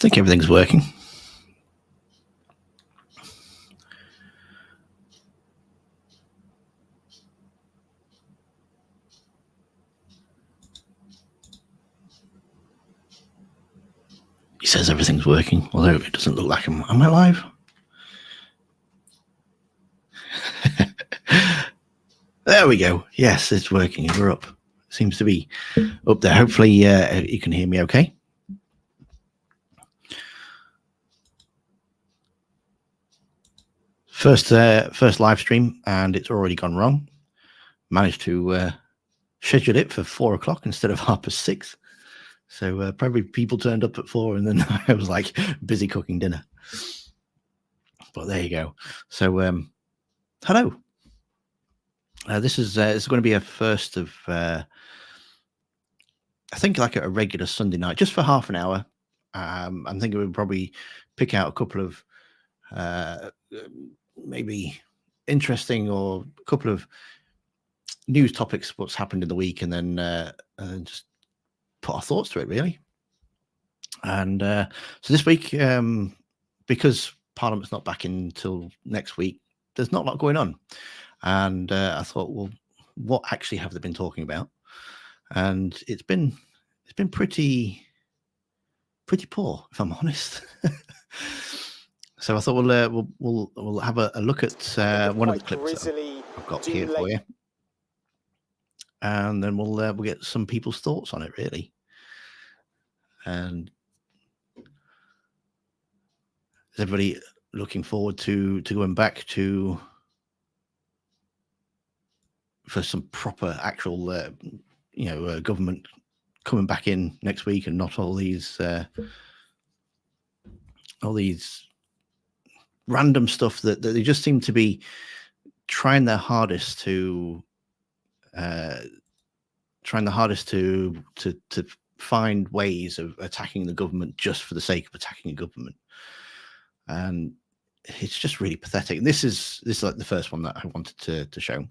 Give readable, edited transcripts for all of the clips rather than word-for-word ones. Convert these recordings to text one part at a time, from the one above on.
think everything's working. He says everything's working, although it doesn't look like him. Am I live? There we go. Yes, it's working. We're up. Seems to be up there. Hopefully you can hear me okay. First live stream, and it's already gone wrong. Managed to schedule it for 4 o'clock instead of 6:30. So probably people turned up at 4, and then I was like busy cooking dinner. But there you go. So hello. This is going to be a first of I think like a regular Sunday night, just for half an hour. I'm thinking we'll probably pick out a couple of maybe interesting or a couple of news topics, what's happened in the week, and then just put our thoughts to it, really. And so this week, because Parliament's not back until next week, there's not a lot going on. And I thought, well, what actually have they been talking about? And it's been pretty poor, if I'm honest. So I thought we'll have a look at one of the clips that I've got here for you, and then we'll get some people's thoughts on it, really. And is everybody looking forward to going back to for some proper actual government coming back in next week, and not all these random stuff that they just seem to be trying their hardest to find ways of attacking the government just for the sake of attacking a government. And it's just really pathetic. And this is like the first one that I wanted to show.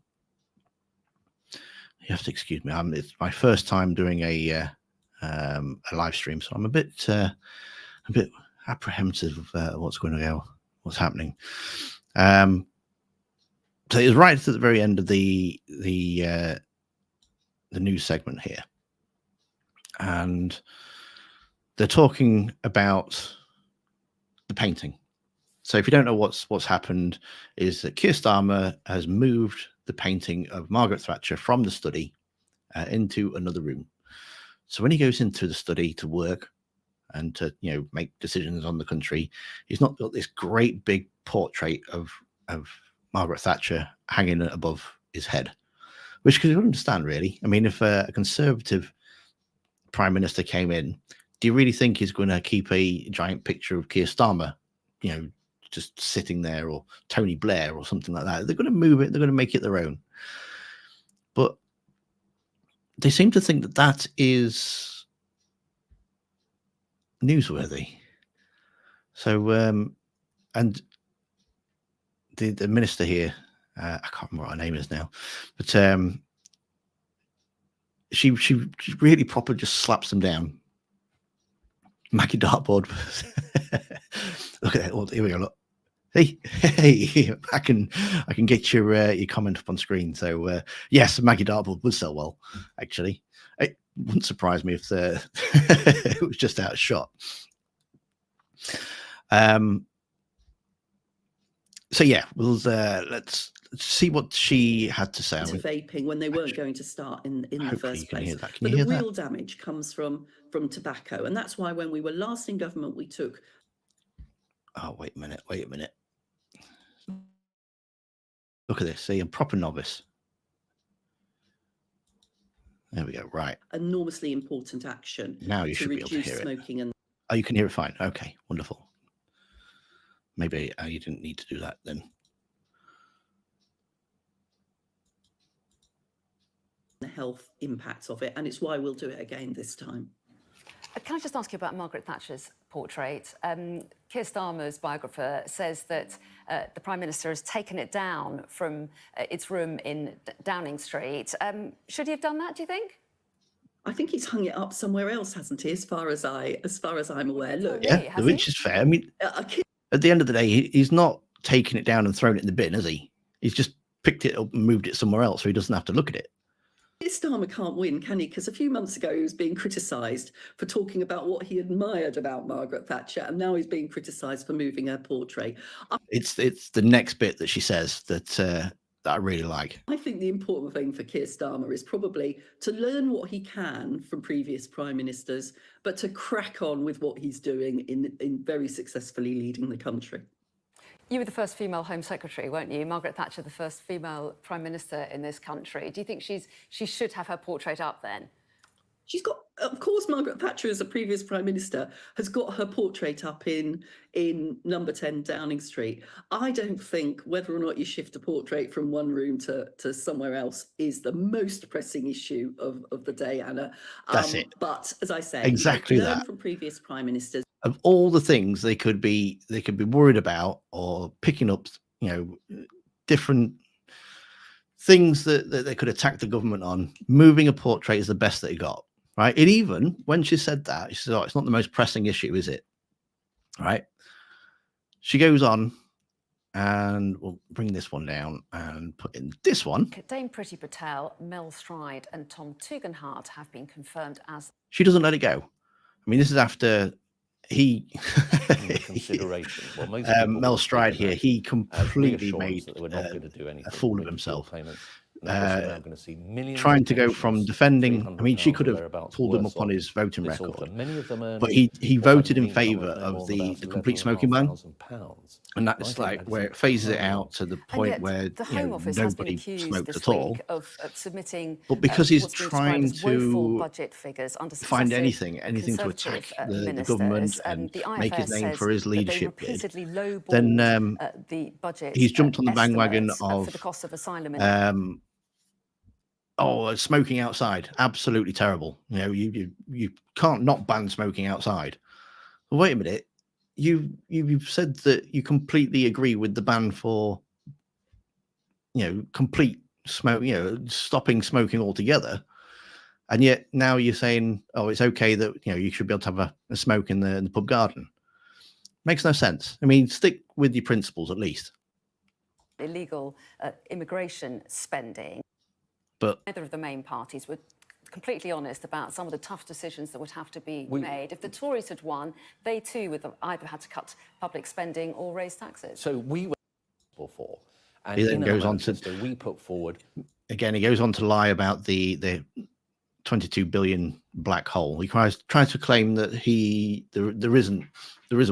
You have to excuse me. It's my first time doing a live stream, so I'm a bit apprehensive of what's going to go, what's happening. So it was right at the very end of the news segment here, and they're talking about the painting. So if you don't know what's happened, is that Keir Starmer has moved the painting of Margaret Thatcher from the study into another room. So when he goes into the study to work and to make decisions on the country, he's not got this great big portrait of Margaret Thatcher hanging above his head, which could understand, really. I mean, if a Conservative Prime Minister came in, do you really think he's going to keep a giant picture of Keir Starmer, just sitting there, or Tony Blair or something like that? They're going to move it. They're going to make it their own. But they seem to think that that is newsworthy. So, and the minister here, I can't remember what her name is now, but she really proper just slaps them down. Maggie Dartboard. Look at that. Oh, here we go. Look. Hey, I can get your comment up on screen. So yes, Maggie Dartboard would sell well, actually. It wouldn't surprise me if it was just out of shot. So yeah, let's see what she had to say. To vaping when they weren't going to start in the first place. But the real damage comes from tobacco, and that's why when we were last in government, we took. Oh, wait a minute. Look at this. See, a proper novice. There we go. Right. Enormously important action. Now you should be able to hear smoking it. Oh, you can hear it fine. Okay, wonderful. Maybe you didn't need to do that then. The health impacts of it, and it's why we'll do it again this time. Can I just ask you about Margaret Thatcher's portrait? Keir Starmer's biographer says that the Prime Minister has taken it down from its room in Downing Street. Should he have done that, do you think? I think he's hung it up somewhere else, hasn't he? As far as I'm aware. Look, Yeah, Yeah, has which he? is fair. I mean, a kid at the end of the day, he's not taken it down and thrown it in the bin, has he? He's just picked it up and moved it somewhere else so he doesn't have to look at it. Starmer can't win, can he? Because a few months ago he was being criticised for talking about what he admired about Margaret Thatcher, and now he's being criticised for moving her portrait. It's the next bit that she says that I really like. I think the important thing for Keir Starmer is probably to learn what he can from previous prime ministers, but to crack on with what he's doing in very successfully leading the country. You were the first female Home Secretary, weren't you? Margaret Thatcher, the first female Prime Minister in this country. Do you think she should have her portrait up then? She's got, of course, Margaret Thatcher, as a previous prime minister, has got her portrait up in number 10 Downing Street. I don't think whether or not you shift a portrait from one room to somewhere else is the most pressing issue of the day, Anna. That's it. But as I say, Exactly learn that. from previous prime ministers. Of all the things they could be worried about or picking up, different things that they could attack the government on, moving a portrait is the best that he got. Right. And even when she said that, she said, "Oh, it's not the most pressing issue, is it?" Right. She goes on, and we'll bring this one down and put in this one. Dame Priti Patel, Mel Stride and Tom Tugendhat have been confirmed as... She doesn't let it go. I mean, this is after he consideration. Well, Mel Stride here, he completely made a fool of himself. Trying to go from defending, I mean, she could have pulled him up on his voting record, but he voted in favour of the complete smoking ban, and that's like where it phases it out to the point where the Home Office has been nobody accused smoked this at all. week of submitting, But because he's what's been trying described as woeful to budget figures under find successive anything to attack Conservative the government ministers, and the make his IFS name says for his that they leadership bid, repeatedly lowballed then the budget. he's jumped on the bandwagon estimates, for the cost of asylum. Smoking outside, absolutely terrible. You can't not ban smoking outside. Well, wait a minute, you've said that you completely agree with the ban for complete smoke, stopping smoking altogether, and yet now you're saying, oh, it's okay that you should be able to have a smoke in the pub garden. Makes no sense. I mean, stick with your principles at least. Illegal immigration spending. But neither of the main parties were completely honest about some of the tough decisions that would have to be made. If the Tories had won, they too would have either had to cut public spending or raise taxes. So we were for, and he then goes on to we put forward again. He goes on to lie about the 22 billion black hole. He tries to claim that there isn't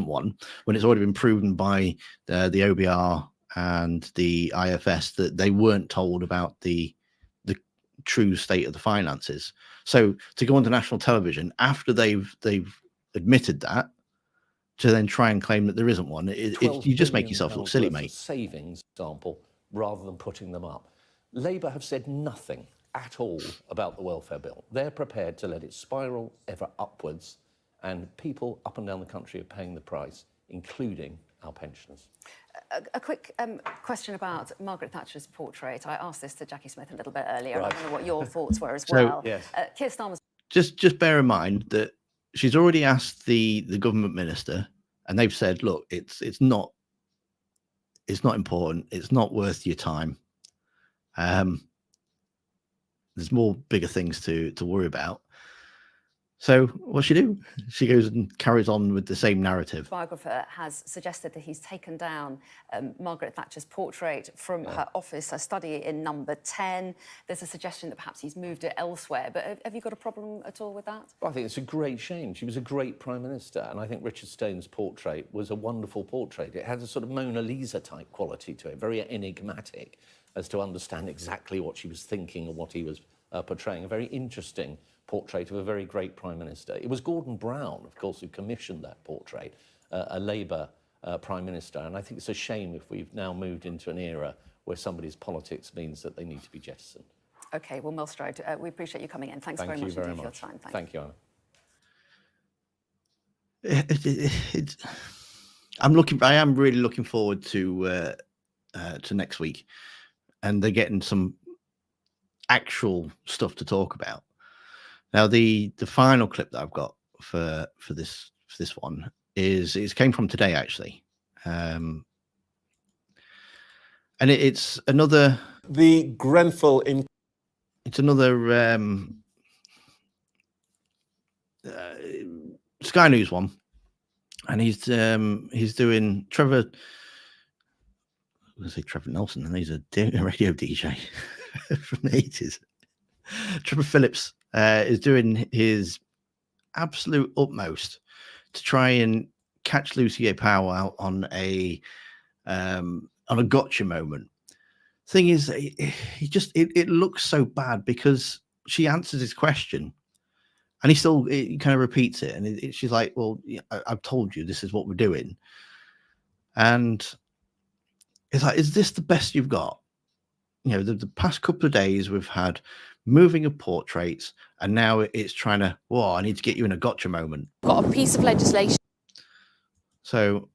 one when it's already been proven by the OBR and the IFS that they weren't told about the true state of the finances. So to go onto national television after they've admitted that, to then try and claim that there isn't one, you just make yourself look silly, mate. Savings example, rather than putting them up. Labour have said nothing at all about the welfare bill. They're prepared to let it spiral ever upwards, and people up and down the country are paying the price, including our pensioners. A quick question about Margaret Thatcher's portrait. I asked this to Jackie Smith a little bit earlier. Right. I don't know what your thoughts were as well. Yes. Keir Starmer's... Just bear in mind that she's already asked the government minister, and they've said, look, it's not important. It's not worth your time. There's more bigger things to worry about. So what's she do? She goes and carries on with the same narrative. Biographer has suggested that he's taken down Margaret Thatcher's portrait from her office, her study in number 10. There's a suggestion that perhaps he's moved it elsewhere. But have you got a problem at all with that? Well, I think it's a great shame. She was a great Prime Minister, and I think Richard Stone's portrait was a wonderful portrait. It had a sort of Mona Lisa-type quality to it, very enigmatic as to understand exactly what she was thinking and what he was portraying. A very interesting portrait of a very great Prime Minister. It was Gordon Brown, of course, who commissioned that portrait, a Labour Prime Minister. And I think it's a shame if we've now moved into an era where somebody's politics means that they need to be jettisoned. OK, well, Mel Stride, we appreciate you coming in. Thanks very much for your time. Thank you, Anna. I am really looking forward to next week, and they're getting some actual stuff to talk about. Now, the final clip that I've got for this one it came from today, actually, and it's another The Grenfell in it's another Sky News one, and he's doing Trevor. I'm going to say Trevor Nelson, and he's a radio DJ from the 80s. Trevor Phillips is doing his absolute utmost to try and catch Lucy Powell out on a gotcha moment. Thing is, it looks so bad because she answers his question, and he kind of repeats it, and she's like, "Well, I've told you this is what we're doing," and it's like, is this the best you've got? You know, the past couple of days we've had moving of portraits, and now it's trying to, "Whoa, I need to get you in a gotcha moment." Got a piece of legislation. So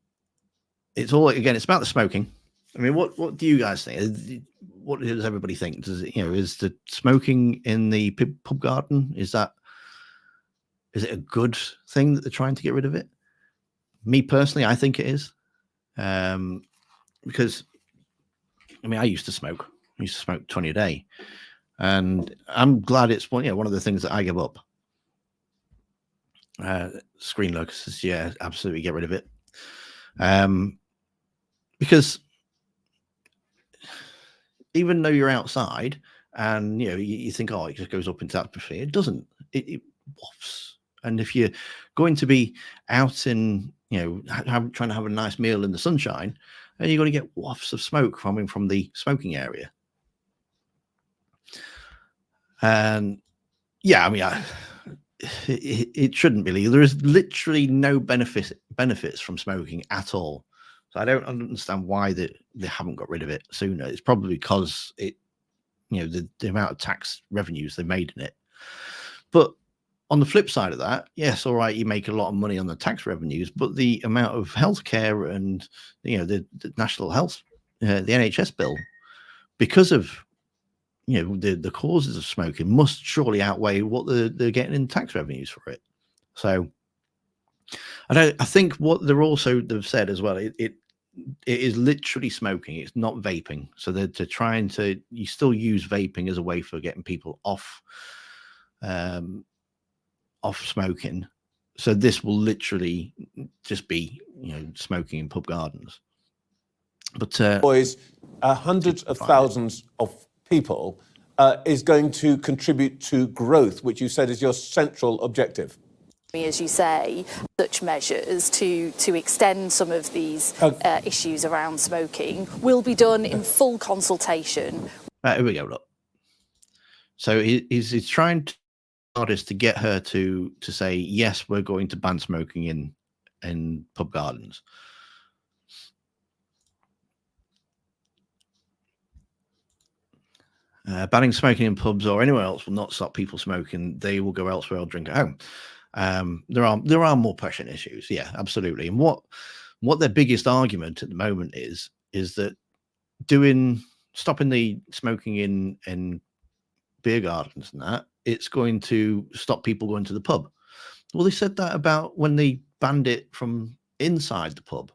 it's all, again, it's about the smoking. I mean, what do you guys think? What does everybody think? Does it, is the smoking in the pub garden, is it a good thing that they're trying to get rid of it? Me personally, I think it is. Because, I mean, I used to smoke 20 a day, and I'm glad it's one of the things that I give up. Screen locusts, yeah, absolutely get rid of it. Because even though you're outside and you think, oh, it just goes up into the atmosphere, it doesn't. It wafts. And if you're going to be out in, trying to have a nice meal in the sunshine, and you're going to get wafts of smoke coming from the smoking area. And yeah, I mean, it shouldn't be legal. There is literally no benefits from smoking at all. So I don't understand why they haven't got rid of it sooner. It's probably because the amount of tax revenues they made in it. But on the flip side of that, yes, all right, you make a lot of money on the tax revenues, but the amount of healthcare and the national health, the NHS bill, because of the causes of smoking, must surely outweigh what they're getting in tax revenues for it. So I think what they've said as well, it is literally smoking. It's not vaping. So they're trying to, you still use vaping as a way for getting people off smoking. So this will literally just be, smoking in pub gardens. But boys, hundreds of thousands of people is going to contribute to growth, which you said is your central objective. As you say, such measures to extend some of these issues around smoking will be done in full consultation. Here we go. Look. So he's trying to hardest to get her to say, yes, we're going to ban smoking in pub gardens. Banning smoking in pubs or anywhere else will not stop people smoking. They will go elsewhere or drink at home. There are more pressing issues, yeah, absolutely. And what their biggest argument at the moment is that stopping the smoking in beer gardens and that, it's going to stop people going to the pub. Well, they said that about when they banned it from inside the pub,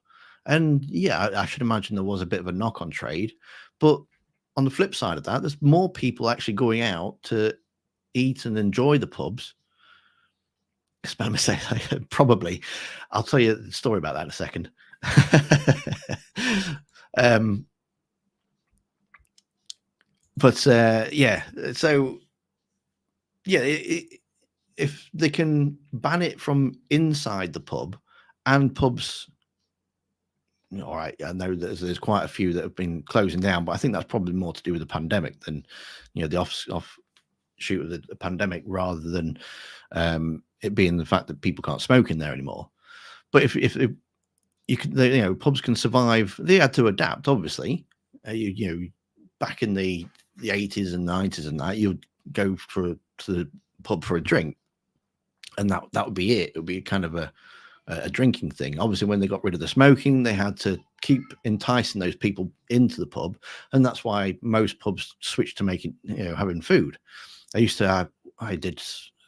and yeah, I should imagine there was a bit of a knock on trade. But on the flip side of that, there's more people actually going out to eat and enjoy the pubs. Spell mistake, probably. I'll tell you the story about that in a second. Yeah, so yeah, if they can ban it from inside the pub, and pubs, all right, I know there's quite a few that have been closing down, but I think that's probably more to do with the pandemic than the offshoot of the pandemic, rather than it being the fact that people can't smoke in there anymore. But if you can, pubs can survive. They had to adapt, obviously. Back in the 80s and 90s and that, you'd go to the pub for a drink, and that would be it. It would be kind of a drinking thing. Obviously, when they got rid of the smoking, they had to keep enticing those people into the pub, and that's why most pubs switched to making having food. I did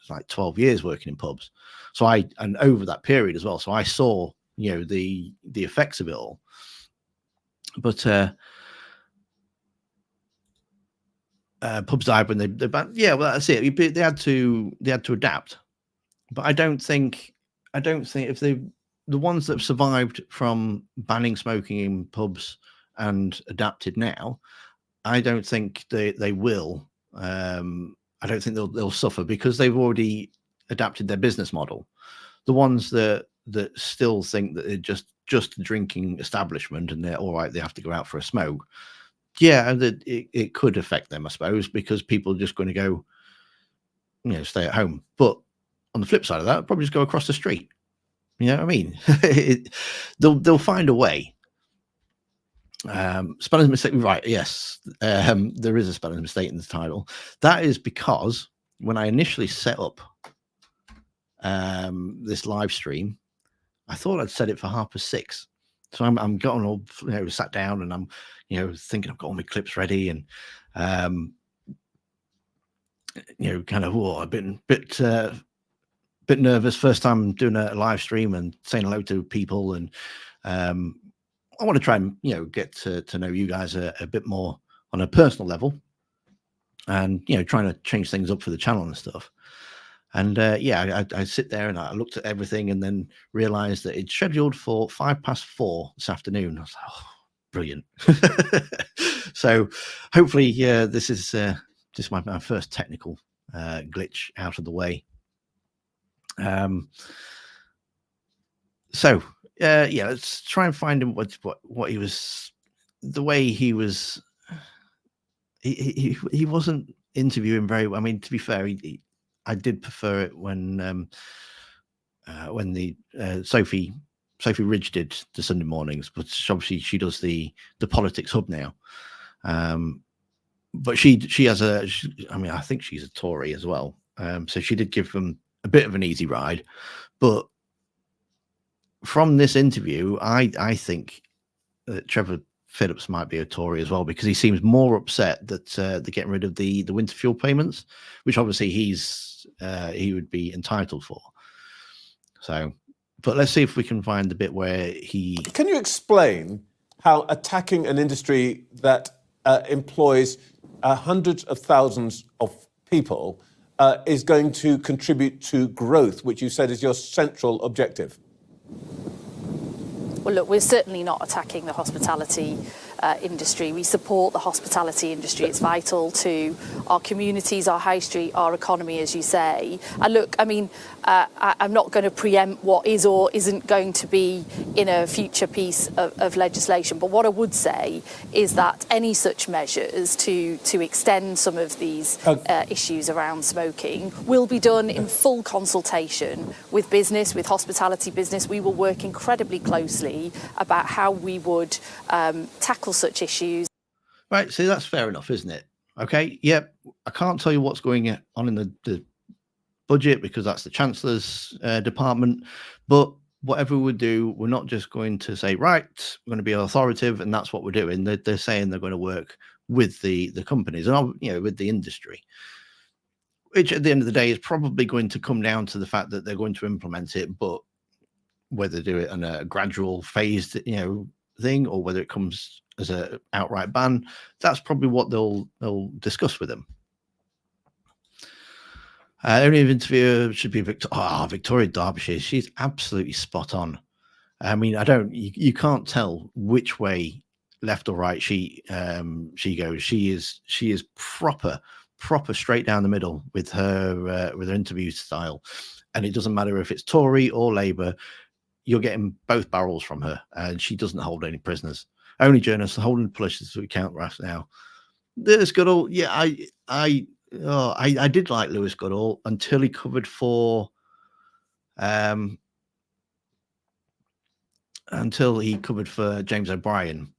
like 12 years working in pubs. So and over that period as well. So I saw, the effects of it all. But pubs died when they banned. Yeah, well, that's it. They had to adapt. But I don't think if the ones that have survived from banning smoking in pubs and adapted now, I don't think they will. I don't think they'll suffer because they've already adapted their business model. The ones that still think that they're just a drinking establishment and they're all right, they have to go out for a smoke. Yeah, it could affect them, I suppose, because people are just going to go, stay at home. But on the flip side of that, probably just go across the street. You know what I mean? They'll find a way. Spelling mistake, right? Yes, there is a spelling mistake in the title. That is because when I initially set up this live stream, I thought I'd set it for 6:30. So I'm getting all sat down and I'm thinking I've got all my clips ready and kind of I've been bit nervous first time doing a live stream and saying hello to people, and I want to try and get to know you guys a bit more on a personal level, and trying to change things up for the channel and stuff. And I sit there and I looked at everything and then realized that it's scheduled for 4:05 this afternoon. I was like, oh, brilliant. So hopefully this is just my first technical glitch out of the way. So let's try and find him what he was, the way he was. He wasn't interviewing very well. I mean, to be fair, I did prefer it when the Sophie Ridge did the Sunday mornings, but obviously she does the Politics Hub now. But she has I think she's a Tory as well. So she did give them a bit of an easy ride. But from this interview, I think that Trevor Phillips might be a Tory as well, because he seems more upset that they're getting rid of the winter fuel payments, which obviously he would be entitled for. So, but let's see if we can find the bit where he. Can you explain how attacking an industry that employs hundreds of thousands of people is going to contribute to growth, which you said is your central objective? Well, look, we're certainly not attacking the hospitality industry. We support the hospitality industry. It's vital to our communities, our high street, our economy, as you say. And look, I mean, I'm not going to preempt what is or isn't going to be in a future piece of legislation. But what I would say is that any such measures to extend some of these issues around smoking will be done in full consultation with business, with hospitality business. We will work incredibly closely about how we would tackle such issues. Right, see, that's fair enough, isn't it? Okay, yep. I can't tell you what's going on in the budget because that's the Chancellor's department. But whatever we do, we're not just going to say, right, we're going to be authoritative and that's what we're doing. They're saying they're going to work with the companies and with the industry, which at the end of the day is probably going to come down to the fact that they're going to implement it, but whether they do it on a gradual phased thing or whether it comes as a outright ban, that's probably what they'll discuss with them. Only interviewer should be Victoria Derbyshire. She's absolutely spot on. I mean, you can't tell which way, left or right, she goes. She is proper straight down the middle with her interview style, and it doesn't matter if it's Tory or Labour. You're getting both barrels from her, and she doesn't hold any prisoners. Only journalists holding politicians to account right now. Lewis Goodall, yeah, I did like Lewis Goodall until he covered for James O'Brien,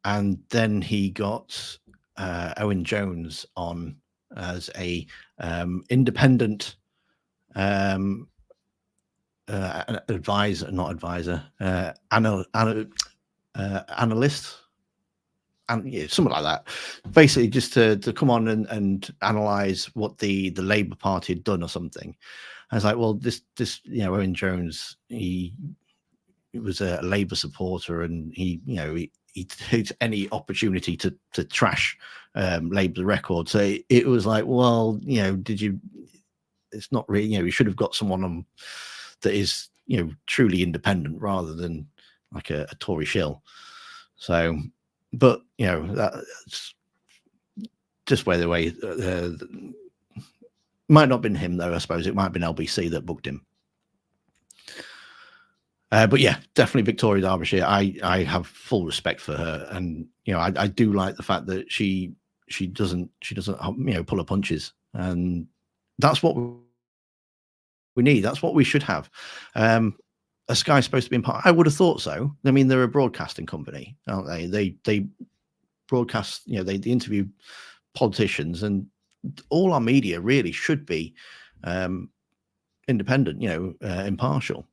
and then he got Owen Jones on as a independent analyst. and yeah, something like that, basically just to come on and analyze what the Labour Party had done or something. I was like, well, this Owen Jones, he was a Labour supporter, and he takes any opportunity to trash Labour's record. So it was like, well, did you? It's not really, you should have got someone on that is truly independent rather than like a Tory shill. So, but that's just where the way might not have been him though. I suppose it might have been LBC that booked him. But yeah, definitely Victoria Derbyshire. I have full respect for her, and I do like the fact that she doesn't pull her punches, and that's what we need. That's what we should have. A Sky's supposed to be in part. I would have thought so. I mean, they're a broadcasting company, aren't they? They broadcast. They interview politicians, and all our media really should be independent. Impartial.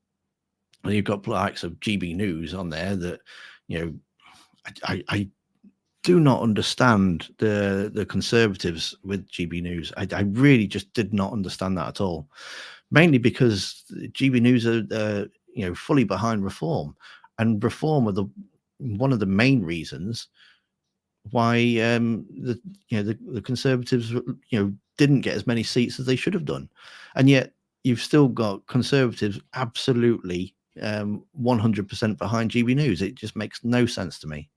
You've got likes of GB News on there that, I do not understand the Conservatives with GB News. I really just did not understand that at all. Mainly because GB News are fully behind reform, and reform are one of the main reasons why the Conservatives didn't get as many seats as they should have done, and yet you've still got Conservatives absolutely 100% behind GB News. It just makes no sense to me.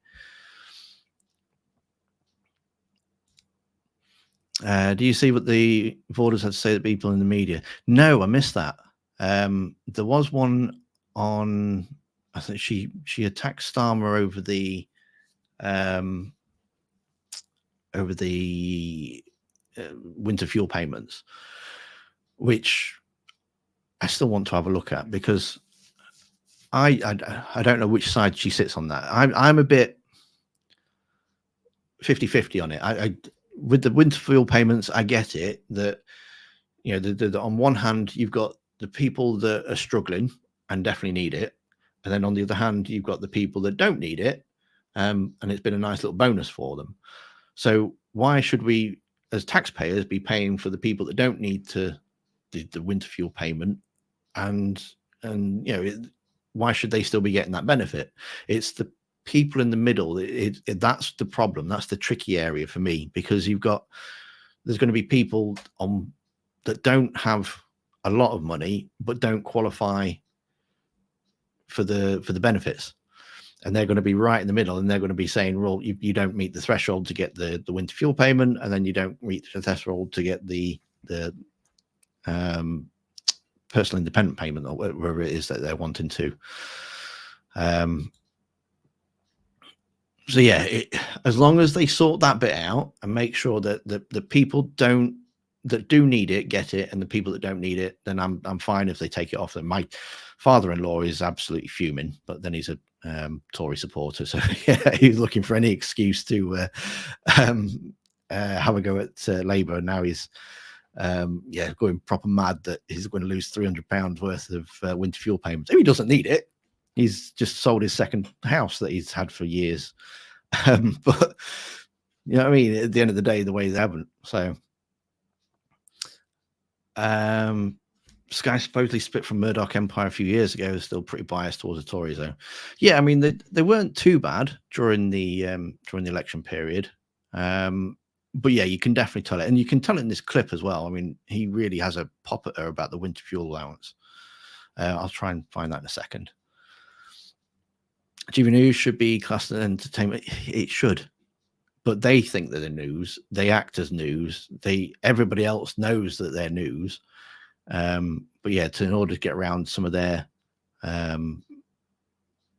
Do you see what the Vorders had to say to people in the media? No, I missed that. There was one on, I think she attacked Starmer over the winter fuel payments, which I still want to have a look at, because I don't know which side she sits on that. I'm a bit 50-50 on it. I with the winter fuel payments, I get it that on one hand you've got the people that are struggling and definitely need it, and then on the other hand you've got the people that don't need it, and it's been a nice little bonus for them. So why should we as taxpayers be paying for the people that don't need the winter fuel payment, and why should they still be getting that benefit? It's the people in the middle. That's the problem. That's the tricky area for me, because there's going to be people that don't have a lot of money but don't qualify for the benefits, and they're going to be right in the middle, and they're going to be saying, well, you don't meet the threshold to get the winter fuel payment, and then you don't meet the threshold to get the personal independent payment, or whatever it is that they're wanting to. So yeah, as long as they sort that bit out and make sure that the people that do need it get it, and the people that don't need it, then I'm fine if they take it off them. My father-in-law is absolutely fuming, but then he's a Tory supporter, so yeah, he's looking for any excuse to have a go at Labour, and now he's going proper mad that he's going to lose £300 worth of winter fuel payments. If he doesn't need it, he's just sold his second house that he's had for years. But you know what I mean? At the end of the day, the way they haven't. So Sky supposedly split from Murdoch Empire a few years ago, is still pretty biased towards the Tories, though. Yeah, I mean they weren't too bad during the election period. But yeah, you can definitely tell it, and you can tell it in this clip as well. I mean, he really has a pop at her about the winter fuel allowance. I'll try and find that in a second. GB News should be classed as entertainment. It should, but they think they're the news. They act as news. Everybody else knows that they're news. But yeah, in order to get around some of their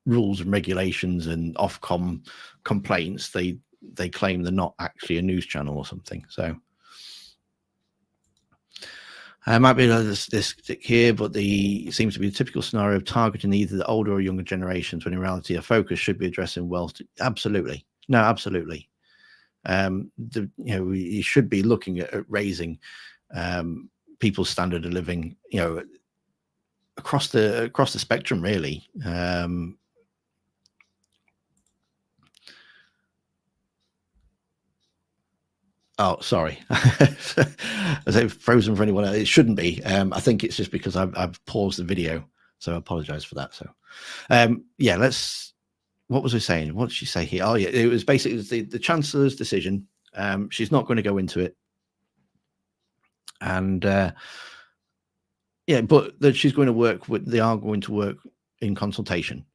rules and regulations and Ofcom complaints, they claim they're not actually a news channel or something. So might be another statistic here, but it seems to be a typical scenario of targeting either the older or younger generations, when in reality a focus should be addressing wealth. Absolutely. No, absolutely. You should be looking at raising people's standard of living, across the spectrum, really. Oh, sorry. As if frozen for anyone else. It shouldn't be. I think it's just because I've paused the video, so I apologise for that. So, yeah, what was I saying? What did she say here? Oh, yeah, it was basically the Chancellor's decision. She's not going to go into it. And, yeah, but that she's going to work with, they are going to work in consultation.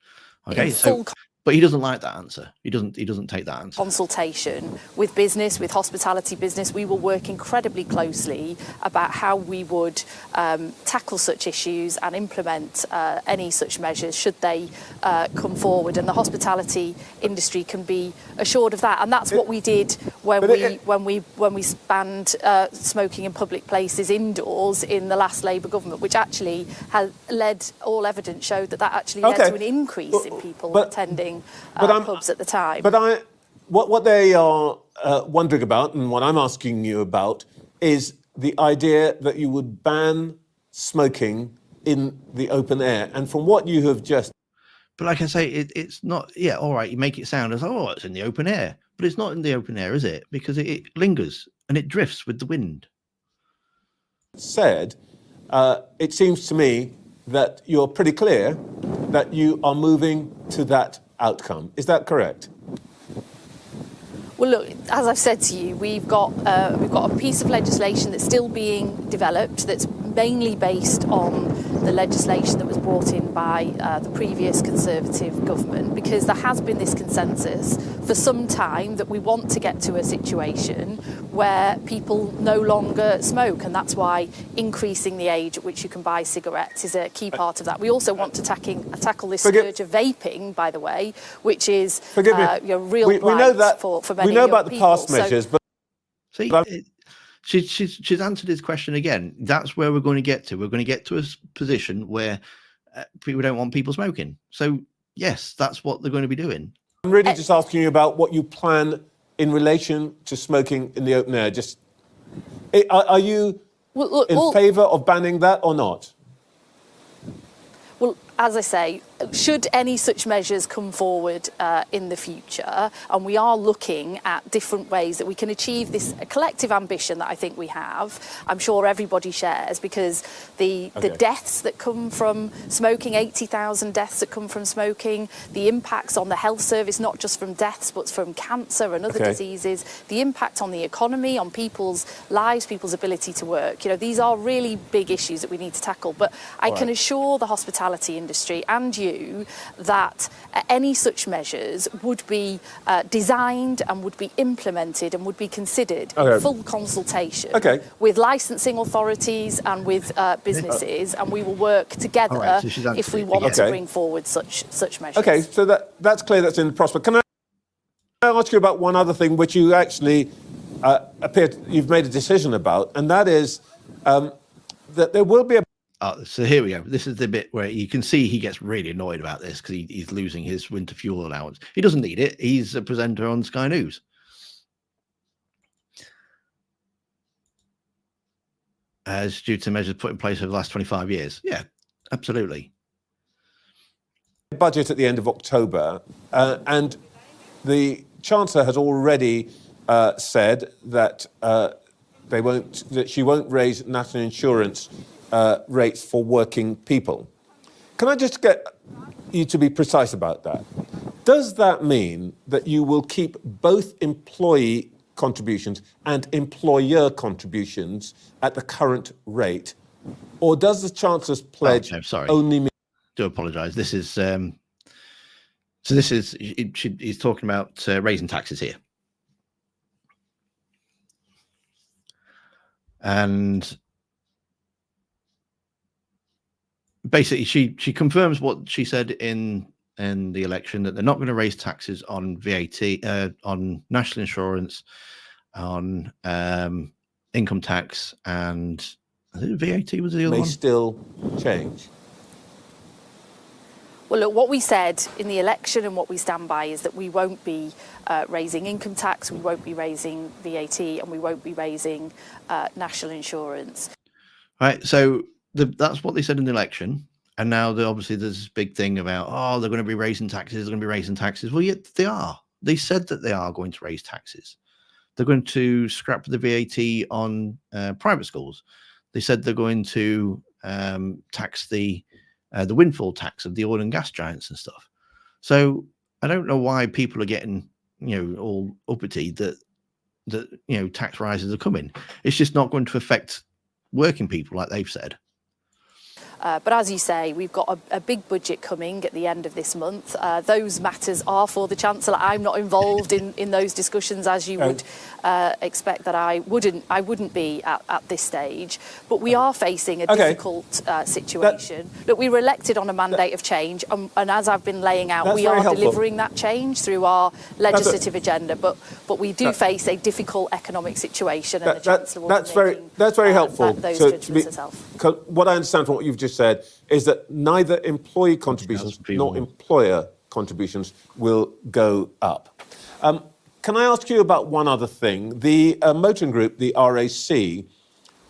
Okay, so... But he doesn't like that answer. He doesn't take that answer. Consultation with business, with hospitality business. We will work incredibly closely about how we would tackle such issues and implement any such measures should they come forward. And the hospitality industry can be assured of that. And that's what we did when we banned smoking in public places indoors in the last Labour government, which actually has led, all evidence showed that actually led to an increase in people attending pubs at the time. But what they are wondering about, and what I'm asking you about, is the idea that you would ban smoking in the open air. And from what you have just... But like I say, it's not... Yeah, all right, you make it sound as, oh, it's in the open air. But it's not in the open air, is it? Because it lingers and it drifts with the wind. Said, it seems to me that you're pretty clear that you are moving to that outcome. Is that correct? Well, look, as I've said to you, we've got a piece of legislation that's still being developed that's mainly based on the legislation that was brought in by the previous Conservative government, because there has been this consensus for some time that we want to get to a situation where people no longer smoke, and that's why increasing the age at which you can buy cigarettes is a key part of that. We also want to tackle this scourge of vaping, by the way, which is real blight for many we know about people. the past measures, but see, she's answered his question again. That's where we're going to get to. We're going to get to a position where people don't want people smoking. So yes, that's what they're going to be doing. I'm really just asking you about what you plan in relation to smoking in the open air. Just are you in favour of banning that or not? Well, as I say, should any such measures come forward in the future, and we are looking at different ways that we can achieve this collective ambition that I think we have, I'm sure everybody shares, because the deaths that come from smoking, 80,000 deaths that come from smoking, the impacts on the health service, not just from deaths, but from cancer and other diseases, the impact on the economy, on people's lives, people's ability to work. You know, these are really big issues that we need to tackle. But I can assure the hospitality industry and you that any such measures would be designed and would be implemented and would be considered in full consultation with licensing authorities and with businesses, and we will work together if we want to bring forward such measures. Okay, so that's clear, that's in the prospect. Can I ask you about one other thing which you actually you've made a decision about, and that is that there will be a... So here we go. This is the bit where you can see he gets really annoyed about this because he's losing his winter fuel allowance. He doesn't need it. He's a presenter on Sky News. As due to measures put in place over the last 25 years. Yeah, absolutely. Budget at the end of October, and the Chancellor has already said that she won't raise national insurance rates for working people. Can I just get you to be precise about that? Does that mean that you will keep both employee contributions and employer contributions at the current rate, or does the Chancellor's pledge only mean... Do apologise. This is so. This is he's talking about raising taxes here, and basically she confirms what she said in the election, that they're not going to raise taxes on VAT, on national insurance, on income tax, and I think VAT was the other one. May still change. Well, look, what we said in the election and what we stand by is that we won't be raising income tax, we won't be raising VAT, and we won't be raising national insurance. Right. So that's what they said in the election. And now obviously there's this big thing about, oh, they're going to be raising taxes, they're going to be raising taxes. Well, yet they are. They said that they are going to raise taxes. they're going to scrap the VAT on private schools. They said they're going to tax the windfall tax of the oil and gas giants and stuff. So I don't know why people are getting, all uppity that tax rises are coming. It's just not going to affect working people like they've said. But as you say, we've got a big budget coming at the end of this month. Those matters are for the Chancellor. I'm not involved in those discussions, as you would expect that I wouldn't be at this stage. But we are facing a difficult situation. Look, we were elected on a mandate of change, and as I've been laying out, we are delivering that change through our legislative agenda. But we do face a difficult economic situation, and the Chancellor will be making that's very helpful. those judgments herself. What I understand from what you've just said is that neither employee contributions nor employer contributions will go up. Can I ask you about one other thing? The motoring group, the RAC,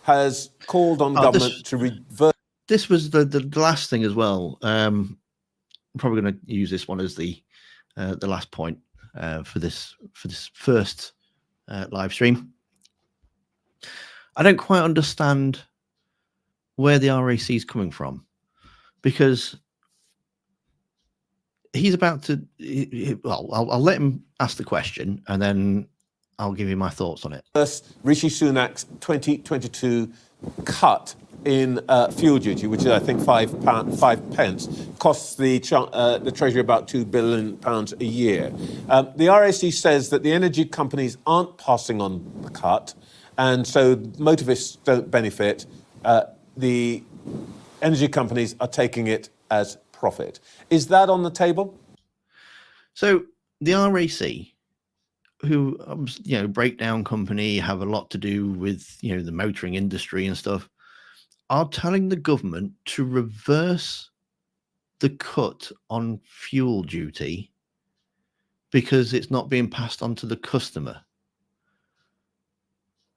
has called on government to reverse. This was the last thing as well. I'm probably going to use this one as the last point for this first live stream. I don't quite understand where the RAC is coming from, because he's about to. Well, I'll let him ask the question, and then I'll give you my thoughts on it. First, Rishi Sunak's 2022 cut in fuel duty, which is, I think, 5 pence, costs the Treasury about £2 billion a year. The RAC says that the energy companies aren't passing on the cut, and so motorists don't benefit. The energy companies are taking it as profit. Is that on the table? So the RAC, who, breakdown company, have a lot to do with, the motoring industry and stuff, are telling the government to reverse the cut on fuel duty because it's not being passed on to the customer.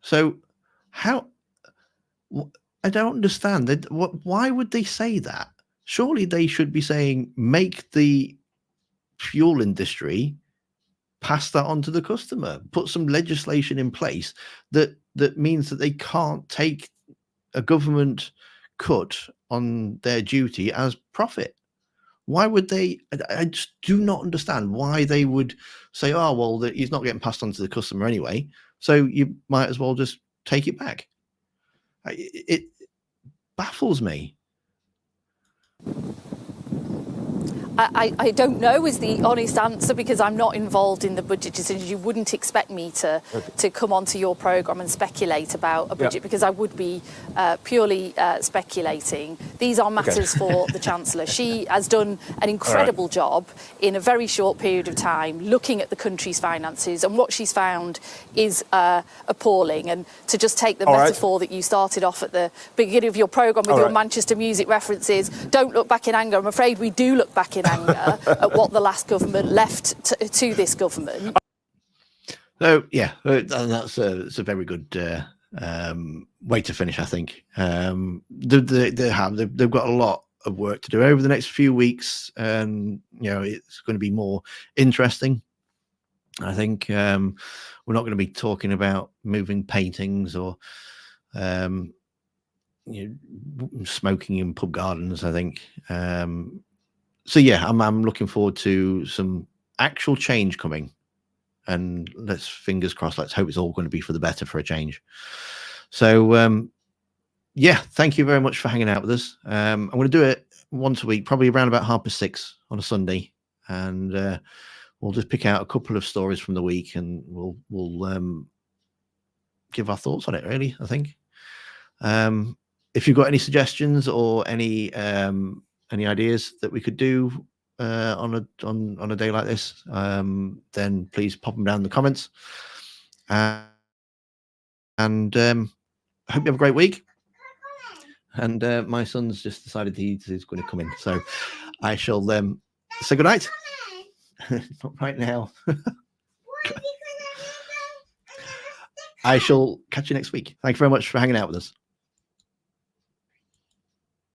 So I don't understand. Why would they say that? Surely they should be saying, make the fuel industry pass that on to the customer. Put some legislation in place that means that they can't take a government cut on their duty as profit. Why would they? I just do not understand why they would say, oh, well, he's not getting passed on to the customer anyway, so you might as well just take it back. It baffles me. I don't know is the honest answer, because I'm not involved in the budget decisions. You wouldn't expect me to come onto your programme and speculate about a budget, because I would be purely speculating. These are matters for the Chancellor. She has done an incredible job in a very short period of time looking at the country's finances, and what she's found is appalling. And to just take the metaphor that you started off at the beginning of your programme with your Manchester music references, don't look back in anger. I'm afraid we do look back in anger at what the last government left to this government. So yeah, that's a very good way to finish, I think. They've got a lot of work to do over the next few weeks, and it's going to be more interesting. I think we're not going to be talking about moving paintings or smoking in pub gardens, I think. So yeah, I'm looking forward to some actual change coming, and let's fingers crossed. Let's hope it's all going to be for the better for a change. So yeah, thank you very much for hanging out with us. I'm going to do it once a week, probably around about 6:30 on a Sunday, and we'll just pick out a couple of stories from the week, and we'll give our thoughts on it. Really, I think. If you've got any suggestions or any ideas that we could do on a day like this, then please pop them down in the comments. And I hope you have a great week. And my son's just decided he's going to come in, so I shall say good night. Not right now. I shall catch you next week. Thank you very much for hanging out with us.